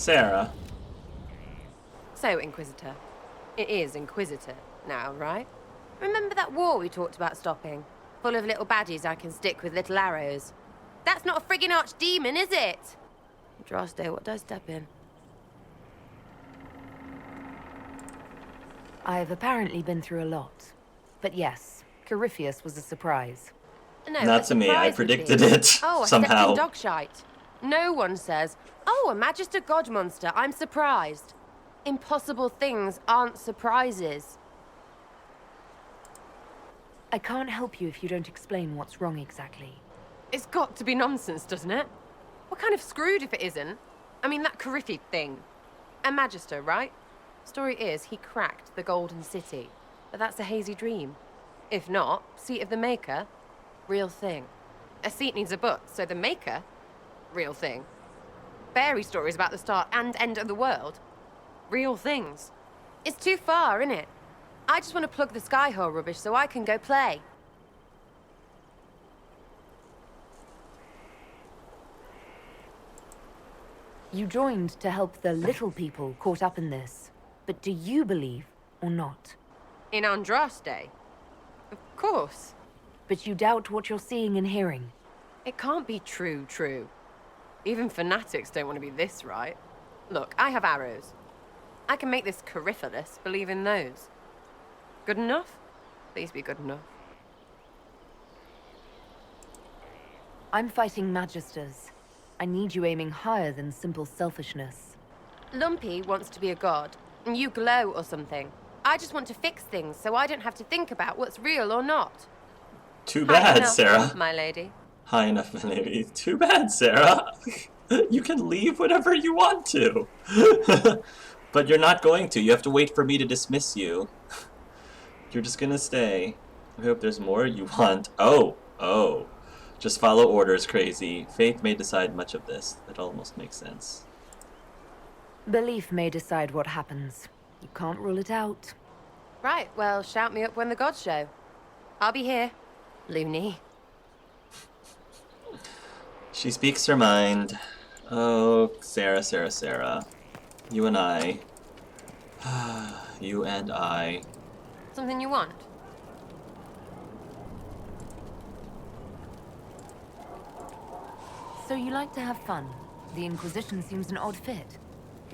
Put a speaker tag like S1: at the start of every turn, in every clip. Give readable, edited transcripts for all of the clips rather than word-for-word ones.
S1: Sera.
S2: So, Inquisitor. It is Inquisitor now, right? Remember that war we talked about stopping? Full of little baddies I can stick with little arrows. That's not a friggin' archdemon, is it? Andraste, what did I step in?
S3: I've apparently been through a lot. But yes, Corypheus was a surprise.
S2: No,
S1: Not to me, I predicted it
S2: Oh, I
S1: somehow.
S2: stepped in dog shite. No one says, oh, a Magister God monster, I'm surprised. Impossible things aren't surprises.
S3: I can't help you if you don't explain what's wrong exactly.
S2: It's got to be nonsense, doesn't it? We're kind of screwed if it isn't. I mean, that Corypheus thing. A Magister, right? Story is, he cracked the Golden City. But that's a hazy dream. If not, Seat of the Maker, real thing. A seat needs a book, so the Maker, real thing. Fairy stories about the start and end of the world, real things. It's too far, innit? I just want to plug the Skyhole rubbish so I can go play.
S3: You joined to help the little people caught up in this. But do you believe or not?
S2: In Andraste? Of course.
S3: But you doubt what you're seeing and hearing.
S2: It can't be true. Even fanatics don't want to be this right. Look, I have arrows. I can make this Corypheus believe in those. Good enough? Please be good enough.
S3: I'm fighting Magisters. I need you aiming higher than simple selfishness.
S2: Lumpy wants to be a god, and you glow or something. I just want to fix things so I don't have to think about what's real or not.
S1: Too
S2: High
S1: bad,
S2: enough,
S1: Sera.
S2: my lady.
S1: High enough, my lady. Too bad, Sera. You can leave whenever you want to. But you're not going to. You have to wait for me to dismiss you. You're just gonna stay. I hope there's more you want. Oh. Just follow orders, crazy. Faith may decide much of this. That almost makes sense.
S3: Belief may decide what happens. You can't rule it out.
S2: Right, well, shout me up when the gods show. I'll be here. Loony.
S1: She speaks her mind. Oh, Sera. You and I. You and I.
S2: Something you want?
S3: So you like to have fun. The Inquisition seems an odd fit.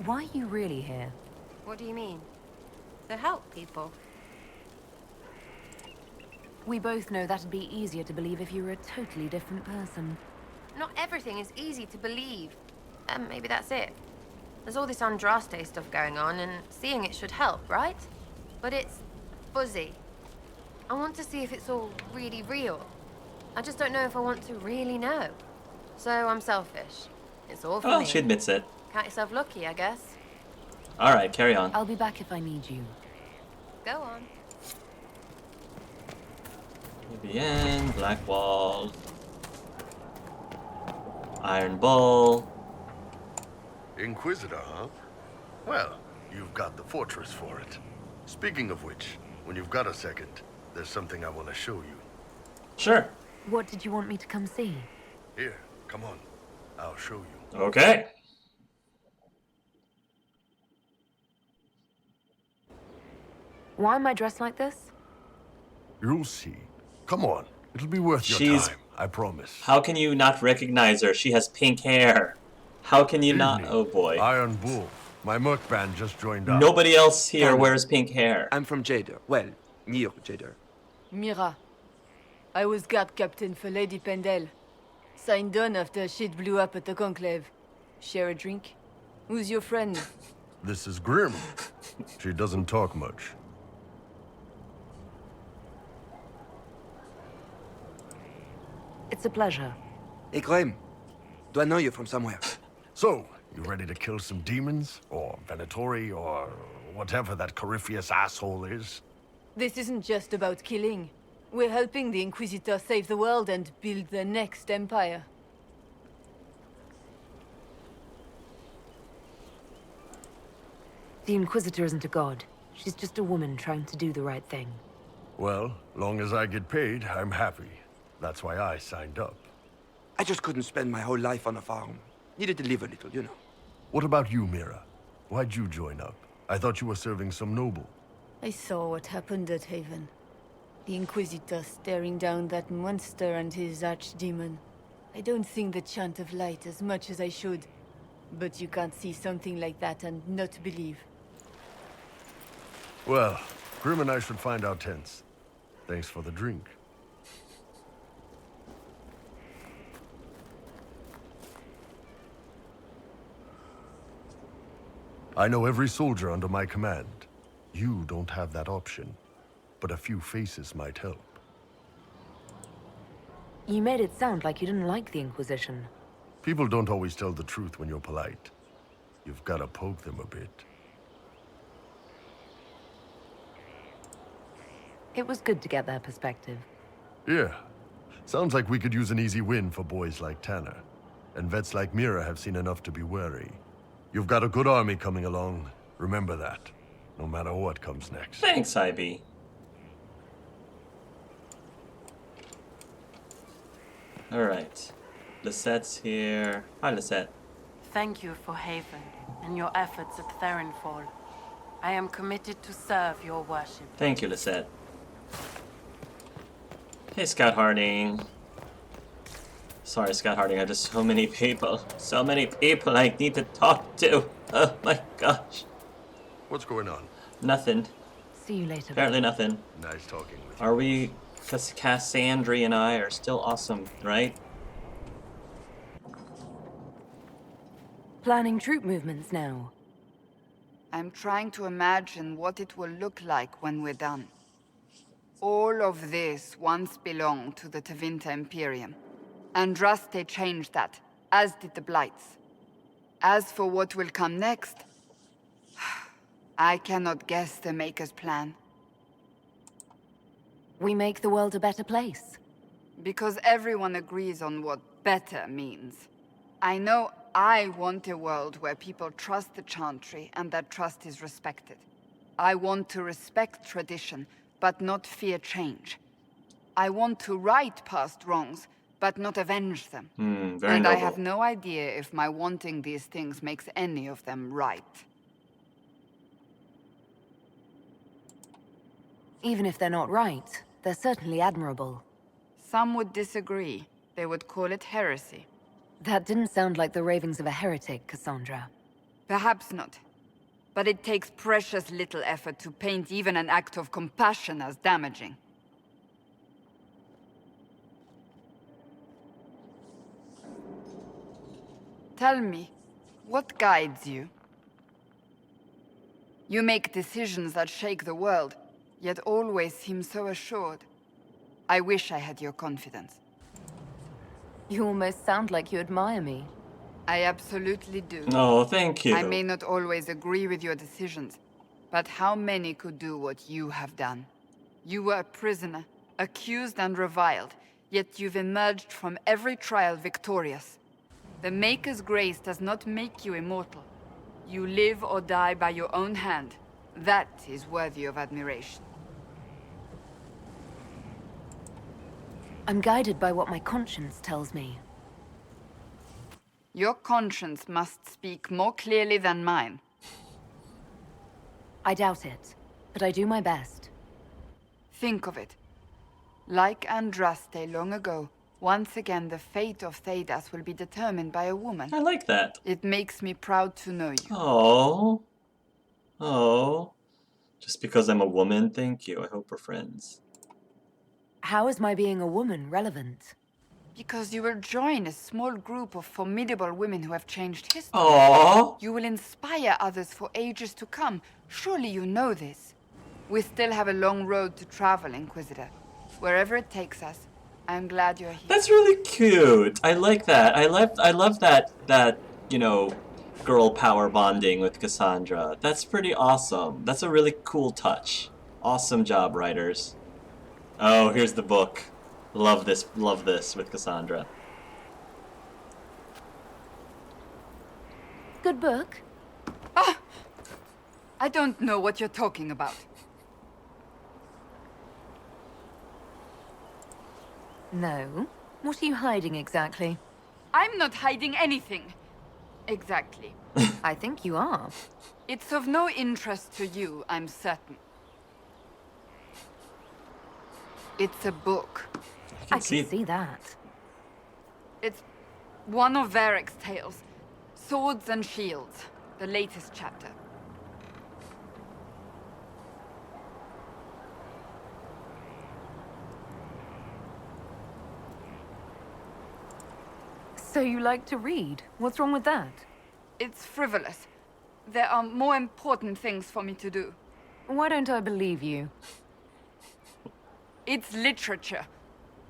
S3: Why are you really here?
S2: What do you mean? To help people.
S3: We both know that'd be easier to believe if you were a totally different person.
S2: Not everything is easy to believe. Maybe that's it. There's all this Andraste stuff going on, and seeing it should help, right? But it's fuzzy. I want to see if it's all really real. I just don't know if I want to really know. So I'm selfish. It's all for me.
S1: Oh, she admits it.
S2: Count yourself lucky, I guess.
S1: Alright, carry on.
S3: I'll be back if I need you.
S2: Go on.
S1: Bien, Black Wall. Iron Bull.
S4: Inquisitor, huh? Well, you've got the fortress for it. Speaking of which, when you've got a second, there's something I want to show you.
S1: Sure.
S3: What did you want me to come see?
S4: Here, come on. I'll show you.
S1: Okay.
S3: Why am I dressed like this?
S4: You'll see. Come on. It'll be worth your
S1: She's-
S4: time, I promise.
S1: How can you not recognize her? She has pink hair. How can you not?
S4: Evening.
S1: Oh boy.
S4: Iron Bull. My merc band just joined up.
S1: Nobody else here wears pink hair.
S5: I'm from Jader. Well, near Jader.
S6: Mira. I was guard captain for Lady Pendel. Signed on after shit blew up at the Conclave. Share a drink? Who's your friend?
S4: This is Grim. She doesn't talk much.
S3: It's a pleasure.
S5: Hey, Graham. Do I know you from somewhere?
S4: So, you ready to kill some demons? Or Venatori? Or whatever that Corypheus asshole is?
S6: This isn't just about killing. We're helping the Inquisitor save the world and build the next empire.
S3: The Inquisitor isn't a god. She's just a woman trying to do the right thing.
S4: Well, long as I get paid, I'm happy. That's why I signed up.
S5: I just couldn't spend my whole life on a farm. Needed to live a little, you know.
S4: What about you, Mira? Why'd you join up? I thought you were serving some noble.
S6: I saw what happened at Haven. The Inquisitor staring down that monster and his archdemon. I don't sing the chant of light as much as I should. But you can't see something like that and not believe.
S4: Well, Grim and I should find our tents. Thanks for the drink. I know every soldier under my command. You don't have that option, but a few faces might help.
S3: You made it sound like you didn't like the Inquisition.
S4: People don't always tell the truth when you're polite. You've got to poke them a bit.
S3: It was good to get their perspective.
S4: Yeah. Sounds like we could use an easy win for boys like Tanner. And vets like Mira have seen enough to be wary. You've got a good army coming along. Remember that. No matter what comes next.
S1: Thanks, IB. Alright. Lisette's here. Hi, Lisette.
S7: Thank you for Haven and your efforts at Therenfall. I am committed to serve your worship.
S1: Thank you, Lisette. Hey, Scott Harding. Sorry, Scott Harding, I have just so many people. So many people I need to talk to. Oh my gosh.
S4: What's going on?
S1: Nothing.
S3: See you later.
S1: Apparently nothing.
S4: Nice talking with you.
S1: Are we... Cassandra and I are still awesome, right?
S3: Planning troop movements now.
S8: I'm trying to imagine what it will look like when we're done. All of this once belonged to the Tevinter Imperium. Andraste changed that, as did the Blights. As for what will come next, I cannot guess the Maker's plan.
S3: We make the world a better place.
S8: Because everyone agrees on what better means. I know I want a world where people trust the Chantry and that trust is respected. I want to respect tradition, but not fear change. I want to right past wrongs, but not avenge them.
S1: Very
S8: and
S1: noble.
S8: I have no idea if my wanting these things makes any of them right.
S3: Even if they're not right, they're certainly admirable.
S8: Some would disagree. They would call it heresy.
S3: That didn't sound like the ravings of a heretic, Cassandra.
S8: Perhaps not. But it takes precious little effort to paint even an act of compassion as damaging. Tell me, what guides you? You make decisions that shake the world, yet always seem so assured. I wish I had your confidence.
S3: You almost sound like you admire me.
S8: I absolutely do.
S1: Oh, thank you.
S8: I may not always agree with your decisions, but how many could do what you have done? You were a prisoner, accused and reviled, yet you've emerged from every trial victorious. The Maker's grace does not make you immortal. You live or die by your own hand. That is worthy of admiration.
S3: I'm guided by what my conscience tells me.
S8: Your conscience must speak more clearly than mine.
S3: I doubt it, but I do my best.
S8: Think of it. Like Andraste long ago, once again the fate of Thedas will be determined by a woman.
S1: I like that.
S8: It makes me proud to know you.
S1: Oh. Oh. Just because I'm a woman, thank you. I hope we're friends.
S3: How is my being a woman relevant?
S8: Because you will join a small group of formidable women who have changed history.
S1: Oh.
S8: You will inspire others for ages to come. Surely you know this. We still have a long road to travel, Inquisitor. Wherever it takes us, I'm glad you're here.
S1: That's really cute. I like that. I love that, you know, girl power bonding with Cassandra. That's pretty awesome. That's a really cool touch. Awesome job, writers. Oh, here's the book. Love this with Cassandra.
S3: Good book.
S8: I don't know what you're talking about.
S3: No. What are you hiding exactly?
S8: I'm not hiding anything. Exactly.
S3: I think you are.
S8: It's of no interest to you, I'm certain. It's a book.
S3: I can
S1: see-
S3: see that.
S8: It's one of Varric's tales. Swords and Shields, the latest chapter.
S3: So you like to read? What's wrong with that?
S8: It's frivolous. There are more important things for me to do.
S3: Why don't I believe you?
S8: It's literature.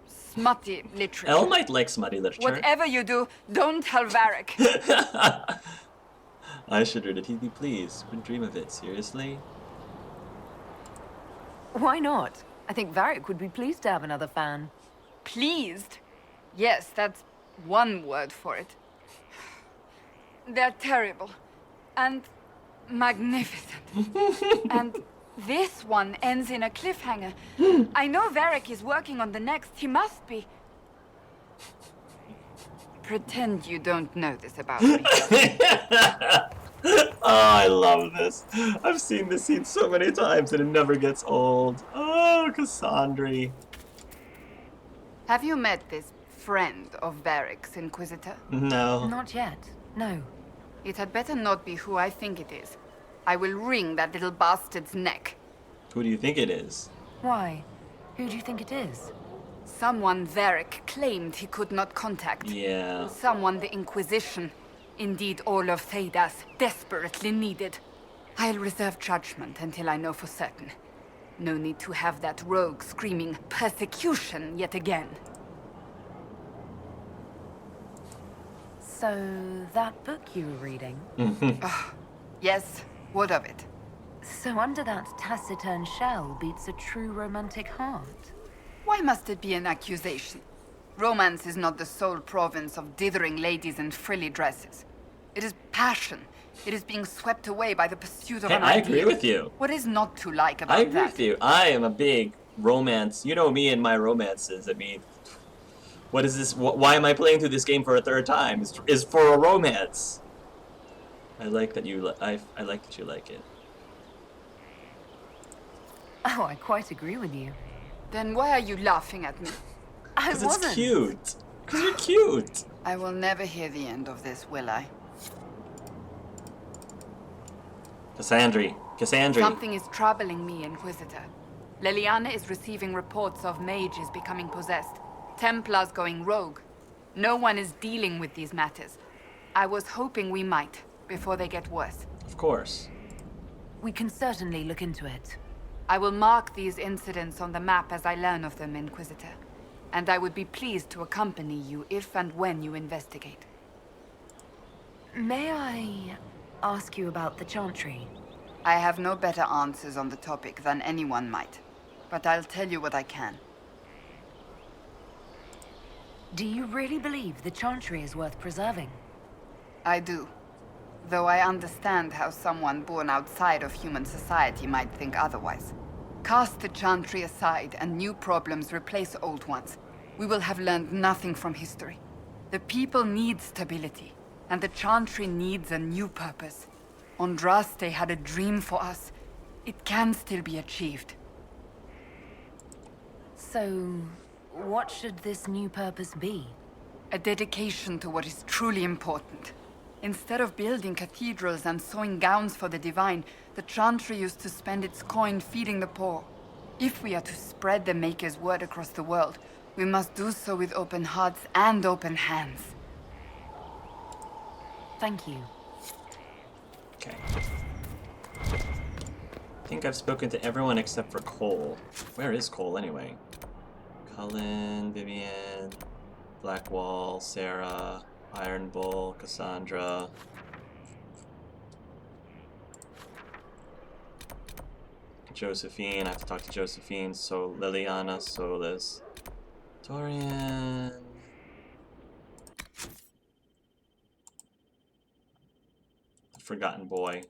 S8: Smutty literature.
S1: Elle might like smutty literature.
S8: Whatever you do, don't tell Varric.
S1: I should read it. He'd be pleased. Wouldn't dream of it. Seriously?
S3: Why not? I think Varric would be pleased to have another fan.
S8: Pleased? Yes, that's one word for it. They're terrible. And magnificent. And this one ends in a cliffhanger. I know Varric is working on the next. He must be. Pretend you don't know this about me.
S1: Oh, I love this. I've seen this scene so many times and it never gets old. Oh, Cassandra.
S8: Have you met this friend of Varric's, Inquisitor?
S1: No.
S3: Not yet. No.
S8: It had better not be who I think it is. I will wring that little bastard's neck.
S1: Who do you think it is?
S3: Why? Who do you think it is?
S8: Someone Varric claimed he could not contact.
S1: Yeah.
S8: Someone the Inquisition, indeed all of Thedas, desperately needed. I'll reserve judgment until I know for certain. No need to have that rogue screaming persecution yet again.
S3: So, that book you were reading?
S8: Yes, what of it?
S3: So under that taciturn shell beats a true romantic heart.
S8: Why must it be an accusation? Romance is not the sole province of dithering ladies in frilly dresses. It is passion. It is being swept away by the pursuit of
S1: Hey,
S8: an
S1: I
S8: ideal.
S1: agree with you.
S8: What is not to like about
S1: I agree
S8: that?
S1: with you. I am a big romance. You know me and my romances. I mean, what is this? Why am I playing through this game for a third time? Is for a romance. I like that you. I like that you like it.
S3: Oh, I quite agree with you.
S8: Then why are you laughing at me?
S3: I
S1: Because
S3: wasn't.
S1: it's cute. Because you're cute.
S8: I will never hear the end of this, will I?
S1: Cassandra.
S8: Something is troubling me, Inquisitor. Leliana is receiving reports of mages becoming possessed, Templars going rogue. No one is dealing with these matters. I was hoping we might, before they get worse.
S1: Of course.
S3: We can certainly look into it.
S8: I will mark these incidents on the map as I learn of them, Inquisitor. And I would be pleased to accompany you if and when you investigate.
S3: May I ask you about the Chantry?
S8: I have no better answers on the topic than anyone might. But I'll tell you what I can.
S3: Do you really believe the Chantry is worth preserving?
S8: I do. Though I understand how someone born outside of human society might think otherwise. Cast the Chantry aside and new problems replace old ones. We will have learned nothing from history. The people need stability, and the Chantry needs a new purpose. Andraste had a dream for us. It can still be achieved.
S3: So, what should this new purpose be?
S8: A dedication to what is truly important. Instead of building cathedrals and sewing gowns for the divine, the Chantry used to spend its coin feeding the poor. If we are to spread the Maker's word across the world, we must do so with open hearts and open hands.
S3: Thank you.
S1: Okay. I think I've spoken to everyone except for Cole. Where is Cole anyway? Cullen, Vivian, Blackwall, Sera, Iron Bull, Cassandra. Josephine, I have to talk to Josephine, so Liliana, Solas, Dorian. The Forgotten Boy.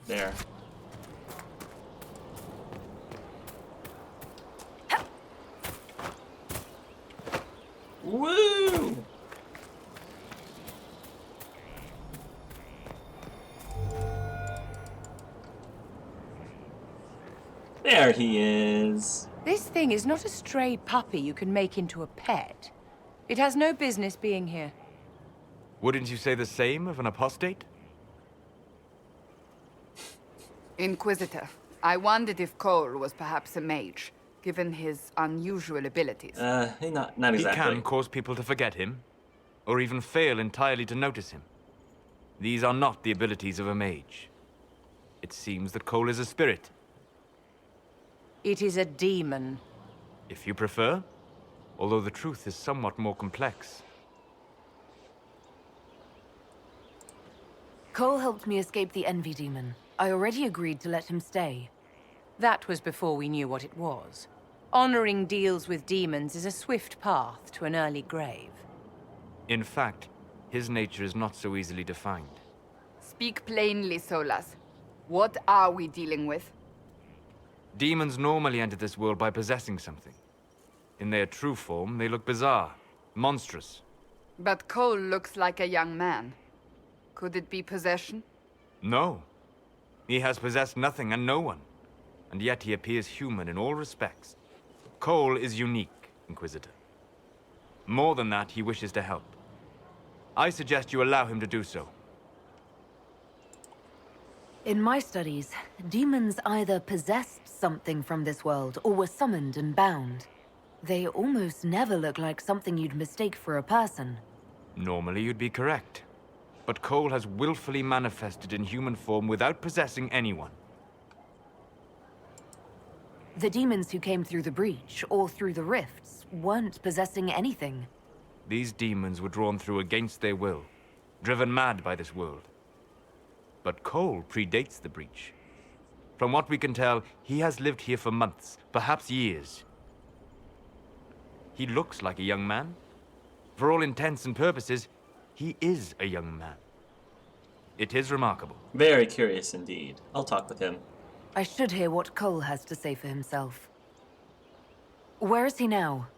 S1: There. Woo! There he is.
S2: This thing is not a stray puppy you can make into a pet. It has no business being here.
S9: Wouldn't you say the same of an apostate?
S8: Inquisitor, I wondered if Cole was perhaps a mage, given his unusual abilities.
S1: Not
S9: He
S1: exactly.
S9: can cause people to forget him, or even fail entirely to notice him. These are not the abilities of a mage. It seems that Cole is a spirit,
S2: It is a demon.
S9: if you prefer, although the truth is somewhat more complex.
S3: Cole helped me escape the Envy Demon. I already agreed to let him stay.
S2: That was before we knew what it was. Honoring deals with demons is a swift path to an early grave.
S9: In fact, his nature is not so easily defined.
S8: Speak plainly, Solas. What are we dealing with?
S9: Demons normally enter this world by possessing something. In their true form, they look bizarre, monstrous.
S8: But Cole looks like a young man. Could it be possession?
S9: No. He has possessed nothing and no one. And yet he appears human in all respects. Cole is unique, Inquisitor. More than that, he wishes to help. I suggest you allow him to do so.
S3: In my studies, demons either possessed something from this world or were summoned and bound. They almost never look like something you'd mistake for a person.
S9: Normally you'd be correct. But Cole has willfully manifested in human form without possessing anyone.
S3: The demons who came through the breach or through the rifts weren't possessing anything.
S9: These demons were drawn through against their will, driven mad by this world. But Cole predates the breach. From what we can tell, he has lived here for months, perhaps years. He looks like a young man. For all intents and purposes, he is a young man. It is remarkable.
S1: Very curious indeed. I'll talk with him.
S3: I should hear what Cole has to say for himself. Where is he now?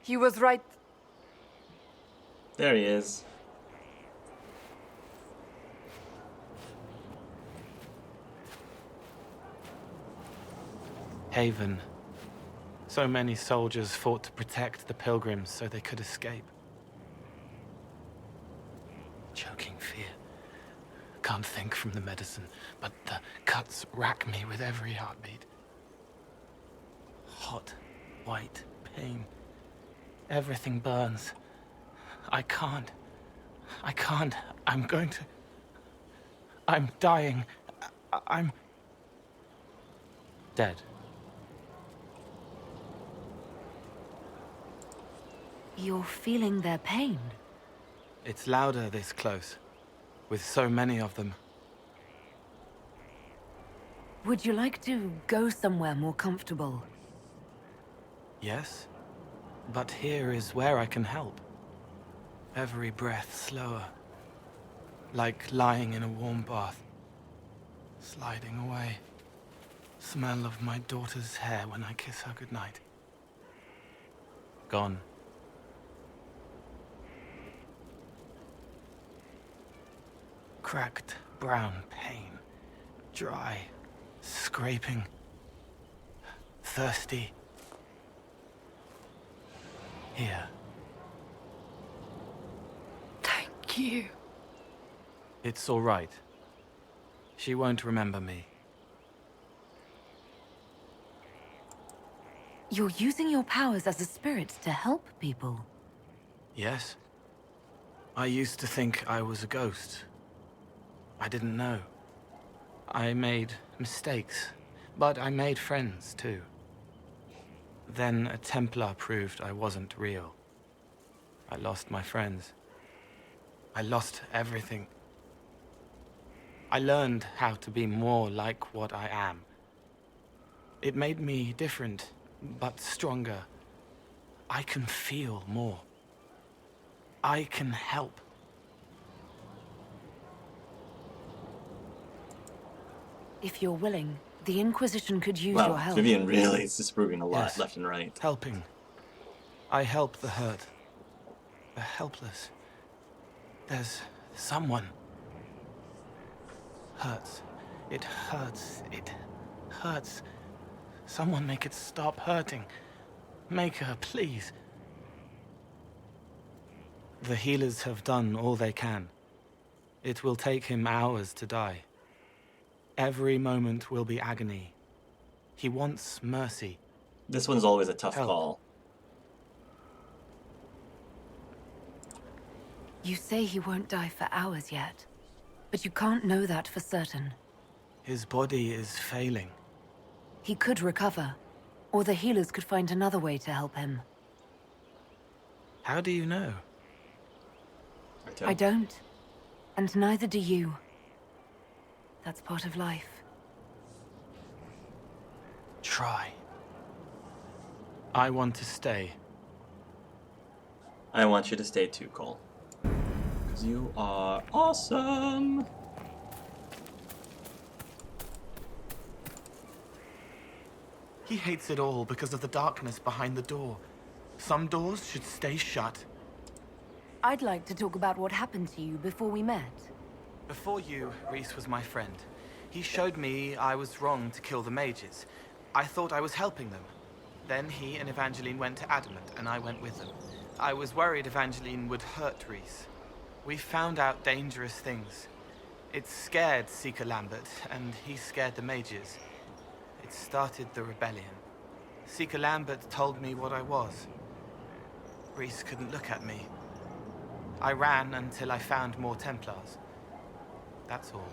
S8: He was right.
S1: There he is.
S10: Haven. So many soldiers fought to protect the pilgrims so they could escape. Choking fear. Can't think from the medicine, but the cuts rack me with every heartbeat. Hot, white pain. Everything burns. I can't. I'm going to... I'm dying. I'm... dead.
S3: You're feeling their pain.
S10: It's louder this close, with so many of them.
S3: Would you like to go somewhere more comfortable?
S10: Yes, but here is where I can help. Every breath slower, like lying in a warm bath, sliding away. Smell of my daughter's hair when I kiss her goodnight. Gone. Cracked brown pain, dry, scraping, thirsty. Here.
S6: Thank you.
S10: It's all right. She won't remember me.
S3: You're using your powers as a spirit to help people.
S10: Yes? I used to think I was a ghost. I didn't know. I made mistakes, but I made friends too. Then a Templar proved I wasn't real. I lost my friends. I lost everything. I learned how to be more like what I am. It made me different, but stronger. I can feel more. I can help.
S3: If you're willing, the Inquisition could use
S1: Wow,
S3: your help.
S1: Vivian really is disproving a lot
S10: Yes.
S1: left and right.
S10: Helping. I help the hurt. helpless. There's someone. Hurts. It hurts. It hurts. Someone make it stop hurting. Make her, please. The healers have done all they can. It will take him hours to die. Every moment will be agony. He wants mercy.
S1: This one's always a tough
S10: Help.
S1: call.
S3: You say he won't die for hours yet, but you can't know that for certain.
S10: His body is failing.
S3: He could recover, or the healers could find another way to help him.
S10: How do you know?
S3: I don't, and neither do you. That's part of life.
S10: Try. I want to stay.
S1: I want you to stay too, Cole. Because you are awesome!
S10: He hates it all because of the darkness behind the door. Some doors should stay shut.
S3: I'd like to talk about what happened to you before we met.
S10: Before you, Rhys was my friend. He showed me I was wrong to kill the mages. I thought I was helping them. Then he and Evangeline went to Adamant, and I went with them. I was worried Evangeline would hurt Rhys. We found out dangerous things. It scared Seeker Lambert, and he scared the mages. It started the rebellion. Seeker Lambert told me what I was. Rhys couldn't look at me. I ran until I found more Templars. That's all.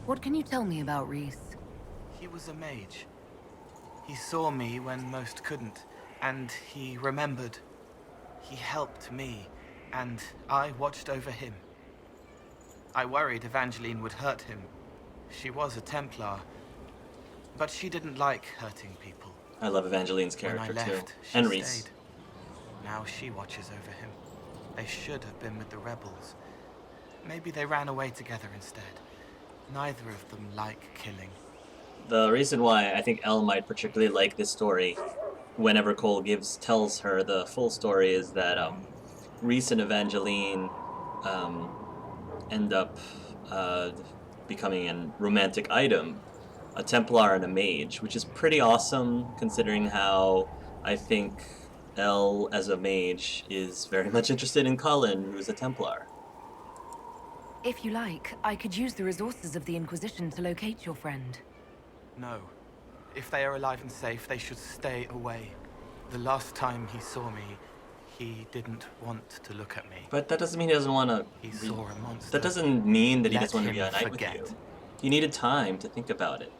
S3: What can you tell me about Rhys?
S10: He was a mage. He saw me when most couldn't, and he remembered. He helped me, and I watched over him. I worried Evangeline would hurt him. She was a Templar, but she didn't like hurting people.
S1: I love Evangeline's character
S10: when I left,
S1: too.
S10: she
S1: And Rhys.
S10: stayed. Now she watches over him. They should have been with the rebels. Maybe they ran away together instead. Neither of them like killing.
S1: The reason why I think Elle might particularly like this story, whenever Cole tells her the full story, is that Rhys and Evangeline end up becoming a romantic item, a Templar and a mage, which is pretty awesome considering how I think Elle, as a mage, is very much interested in Cullen, who's a Templar.
S3: If you like, I could use the resources of the Inquisition to locate your friend.
S10: No. If they are alive and safe, they should stay away. The last time he saw me, he didn't want to look at me.
S1: But that doesn't mean he doesn't want to...
S10: He saw a monster.
S1: That doesn't mean that he
S10: Let
S1: doesn't want to
S10: him
S1: reunite with
S10: forget.
S1: you. He needed time to think about it.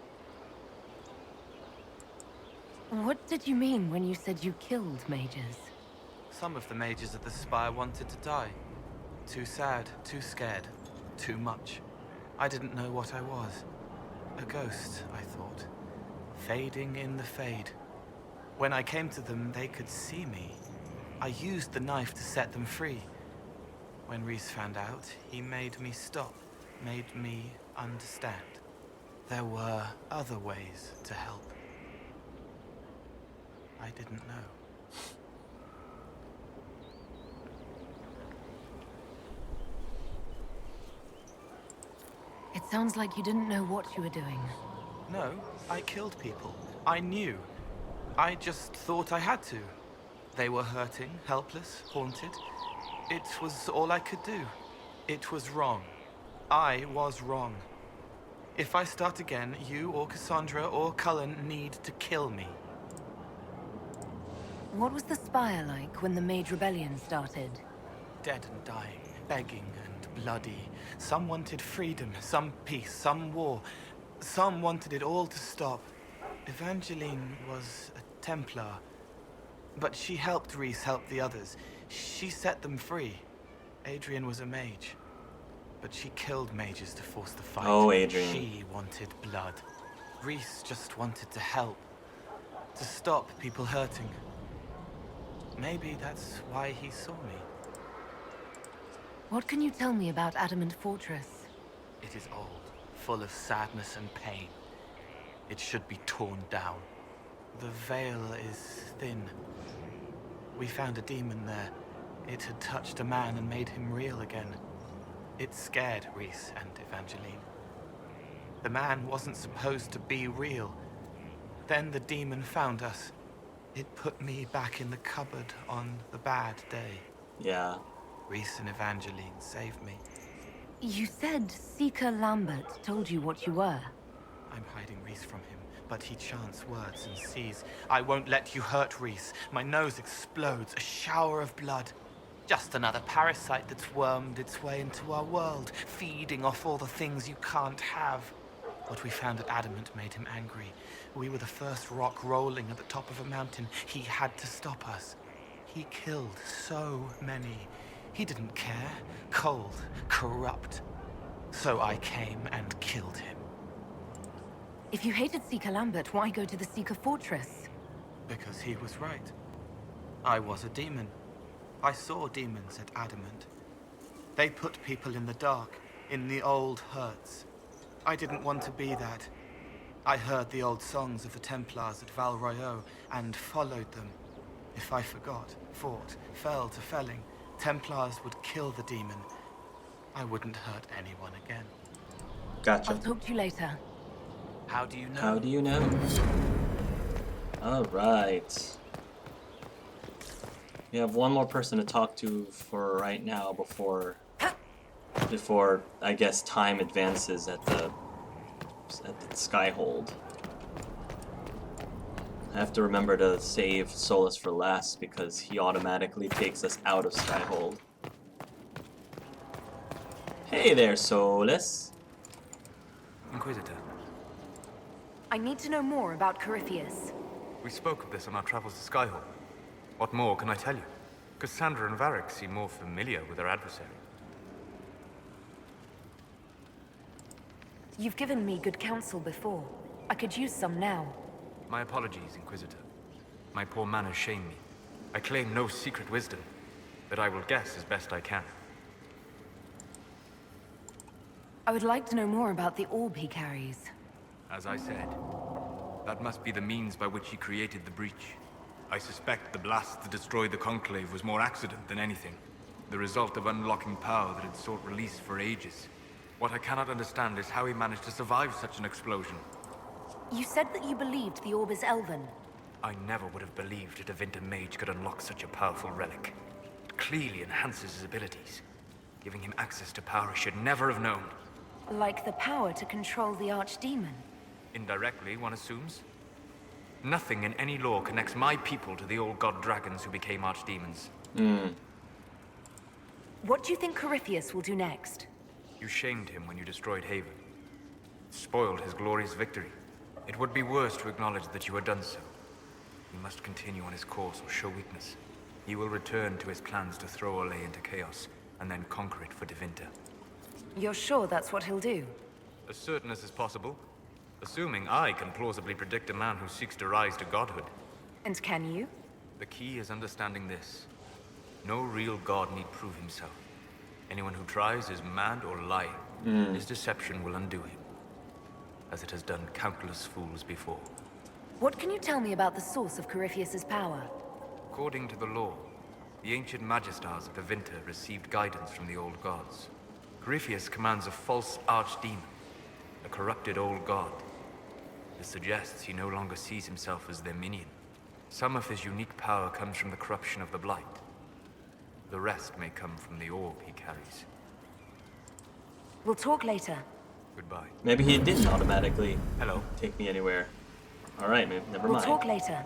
S3: What did you mean when you said you killed mages?
S10: Some of the mages at the Spire wanted to die. Too sad, too scared, too much. I didn't know what I was. A ghost, I thought. Fading in the fade. When I came to them, they could see me. I used the knife to set them free. When Rhys found out, he made me stop, made me understand. There were other ways to help. I didn't know.
S3: It sounds like you didn't know what you were doing.
S10: No, I killed people. I knew. I just thought I had to. They were hurting, helpless, haunted. It was all I could do. It was wrong. I was wrong. If I start again, you or Cassandra or Cullen need to kill me.
S3: What was the Spire like when the Mage Rebellion started?
S10: Dead and dying, begging and bloody. Some wanted freedom, some peace, some war. Some wanted it all to stop. Evangeline was a Templar, but she helped Rhys help the others. She set them free. Adrian was a mage, but she killed mages to force the fight.
S1: Oh, Adrian.
S10: She wanted blood. Rhys just wanted to help, to stop people hurting. Maybe that's why he saw me.
S3: What can you tell me about Adamant Fortress?
S10: It is old, full of sadness and pain. It should be torn down. The veil is thin. We found a demon there. It had touched a man and made him real again. It scared Rhys and Evangeline. The man wasn't supposed to be real. Then the demon found us. It put me back in the cupboard on the bad day.
S1: Yeah.
S10: Rhys and Evangeline saved me.
S3: You said Seeker Lambert told you what you were.
S10: I'm hiding Rhys from him, but he chants words and sees. I won't let you hurt Rhys. My nose explodes, a shower of blood. Just another parasite that's wormed its way into our world, feeding off all the things you can't have. What we found at Adamant made him angry. We were the first rock rolling at the top of a mountain. He had to stop us. He killed so many. He didn't care. Cold, corrupt. So I came and killed him.
S3: If you hated Seeker Lambert, why go to the Seeker Fortress?
S10: Because he was right. I was a demon. I saw demons at Adamant. They put people in the dark, in the old hurts. I didn't want to be that. I heard the old songs of the Templars at Val Royeaux and followed them. If I forgot, fought, fell to felling, Templars would kill the demon. I wouldn't hurt anyone again.
S1: Gotcha.
S3: I'll talk to you later.
S10: How do you know?
S1: How do you know? Alright. We have one more person to talk to for right now before I guess time advances at the Skyhold. I have to remember to save Solas for last because he automatically takes us out of Skyhold. Hey there, Solas.
S9: Inquisitor,
S3: I need to know more about Corypheus.
S9: we spoke of this on our travels to Skyhall. What more can I tell you? Cassandra and Varric seem more familiar with their adversary.
S3: You've given me good counsel before. I could use some now.
S9: My apologies, Inquisitor. My poor manners shame me. I claim no secret wisdom, but I will guess as best I can.
S3: I would like to know more about the orb he carries.
S9: As I said, that must be the means by which he created the breach. I suspect the blast that destroyed the Conclave was more accident than anything. The result of unlocking power that had sought release for ages. What I cannot understand is how he managed to survive such an explosion.
S3: You said that you believed the orb is elven.
S9: I never would have believed a Devinter mage could unlock such a powerful relic. It clearly enhances his abilities, giving him access to power he should never have known.
S3: Like the power to control the archdemon.
S9: Indirectly, one assumes. Nothing in any law connects my people to the old god dragons who became archdemons.
S3: What do you think Corypheus will do next?
S9: You shamed him when you destroyed Haven. Spoiled his glorious victory. It would be worse to acknowledge that you had done so. He must continue on his course or show weakness. He will return to his plans to throw Olay into chaos, and then conquer it for Devinter.
S3: You're sure that's what he'll do?
S9: As certain as is possible. Assuming I can plausibly predict a man who seeks to rise to godhood.
S3: And can you?
S9: The key is understanding this. No real god need prove himself. Anyone who tries is mad or lying. His deception will undo him, as it has done countless fools before.
S3: What can you tell me about the source of Corypheus's power?
S9: According to the law, the ancient Magistars of Devinter received guidance from the old gods. Corypheus commands a false archdemon, a corrupted old god. This suggests he no longer sees himself as their minion. Some of his unique power comes from the corruption of the Blight. The rest may come from the orb he carries.
S3: We'll talk later.
S9: Goodbye.
S1: Maybe he didn't automatically
S9: Hello.
S1: take me anywhere. Alright, never
S3: We'll
S1: mind.
S3: talk later.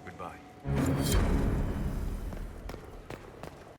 S9: Goodbye.